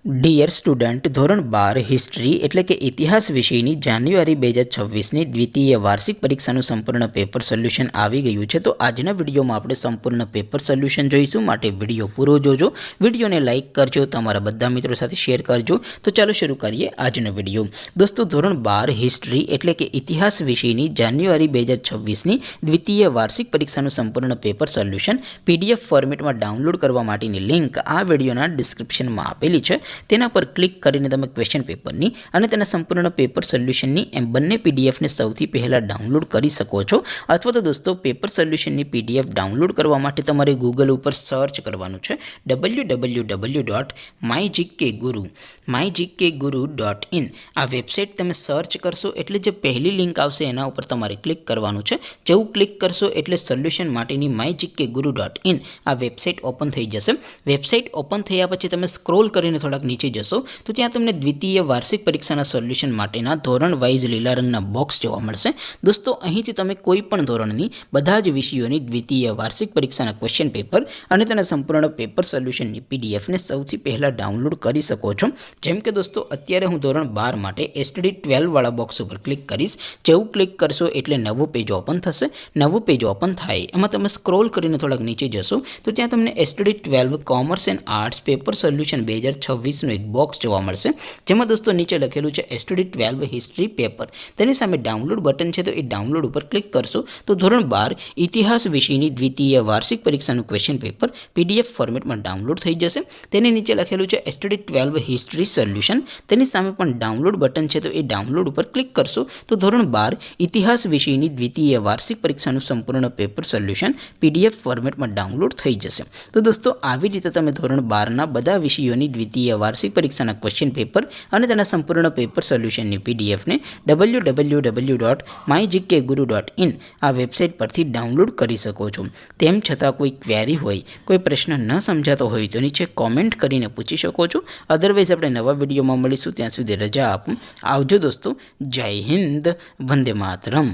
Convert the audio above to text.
Dear student, ધોરણ 12 history એટલે કે ઇતિહાસ વિષયની જાન્યુઆરી 2026ની દ્વિતીય વાર્ષિક પરીક્ષાનું સંપૂર્ણ પેપર સોલ્યુશન આવી ગયું છે. તો આજના વિડીયોમાં આપણે સંપૂર્ણ પેપર સોલ્યુશન જોઈશું, માટે વિડીયો પૂરો જોજો. વિડીયોને લાઇક કરજો, તમારા બધા મિત્રો સાથે શેર કરજો. તો ચાલો શરૂ કરીએ આજનો વિડીયો. દોસ્તો, ધોરણ 12 હિસ્ટ્રી એટલે કે ઇતિહાસ વિષયની જાન્યુઆરી 2026ની દ્વિતીય વાર્ષિક પરીક્ષાનું સંપૂર્ણ પેપર સોલ્યુશન PDF ફોર્મેટમાં ડાઉનલોડ કરવા માટેની લિંક આ વિડીયોના ડિસ્ક્રિપ્શનમાં આપેલી છે. તેના પર ક્લિક કરીને તમે ક્વેશ્ચન પેપરની અને તેના સંપૂર્ણ પેપર સોલ્યુશનની એમ બંને PDFને સૌથી પહેલાં ડાઉનલોડ કરી શકો છો. અથવા તો દોસ્તો, પેપર સોલ્યુશનની PDF ડાઉનલોડ કરવા માટે તમારે ગૂગલ ઉપર સર્ચ કરવાનું છે www.mygkguru.in. આ વેબસાઇટ તમે સર્ચ કરશો એટલે જે પહેલી લિંક આવશે એના ઉપર તમારે ક્લિક કરવાનું છે. જેવું ક્લિક કરશો એટલે સોલ્યુશન માટેની mygkguru.in આ વેબસાઇટ ઓપન થઈ જશે. વેબસાઇટ ઓપન થયા પછી તમે સ્ક્રોલ કરીને થોડાક નીચે જશો તો ત્યાં તમને દ્વિતીય વાર્ષિક પરીક્ષાના સોલ્યુશન માટેના ધોરણ વાઇઝ લીલા રંગના બોક્સ જોવા મળશે. દોસ્તો, અહીંથી તમે કોઈ પણ ધોરણની બધા જ વિષયોની દ્વિતીય વાર્ષિક પરીક્ષાના ક્વેશ્ચન પેપર અને તેના સંપૂર્ણ પેપર સોલ્યુશનની PDFને સૌથી પહેલાં ડાઉનલોડ કરી શકો છો. જેમ કે દોસ્તો, અત્યારે હું ધોરણ 12 માટે STD 12 વાળા બોક્સ ઉપર ક્લિક કરીશ. જેવું ક્લિક કરશો એટલે નવું પેજ ઓપન થશે. નવું પેજ ઓપન થાય એમાં તમે સ્ક્રોલ કરીને થોડાક નીચે જશો તો ત્યાં તમને STD 12 commerce and arts paper solution 2026નું એક બોક્સ જોવા મળશે. જેમાં દોસ્તો નીચે લખેલું છે STD 12 હિસ્ટ્રી પેપર. તેની સામે ડાઉનલોડ બટન છે, તો એ ડાઉનલોડ ઉપર ક્લિક કરશો તો ધોરણ 12 ઇતિહાસ વિષયની દ્વિતીય વાર્ષિક પરીક્ષાનું ક્વેશ્ચન પેપર PDF ફોર્મેટમાં ડાઉનલોડ થઈ જશે. તેની નીચે લખેલું છે STD 12 હિસ્ટ્રી સોલ્યુશન. તેની સામે પણ ડાઉનલોડ બટન છે, તો એ ડાઉનલોડ ઉપર ક્લિક કરશો તો ધોરણ 12 ઇતિહાસ વિષયની દ્વિતીય વાર્ષિક પરીક્ષાનું સંપૂર્ણ પેપર સોલ્યુશન PDF ફોર્મેટમાં ડાઉનલોડ થઈ જશે. તો દોસ્તો, આવી રીતે તમે ધોરણ 12ના બધા વિષયોની દ્વિતીય વાર્ષિક પરીક્ષાના ક્વેશ્ચન પેપર અને તેના સંપૂર્ણ પેપર સોલ્યુશનની PDFને www.mygkguru.in આ વેબસાઇટ પરથી ડાઉનલોડ કરી શકો છો. તેમ છતાં કોઈ ક્વેરી હોય, કોઈ પ્રશ્ન ન સમજાતો હોય તો નીચે કોમેન્ટ કરીને પૂછી શકો છો. અદરવાઇઝ આપણે નવા વિડીયોમાં મળીશું. ત્યાં સુધી રજા આપો. આવજો દોસ્તો. જય હિન્દ. વંદે માતરમ.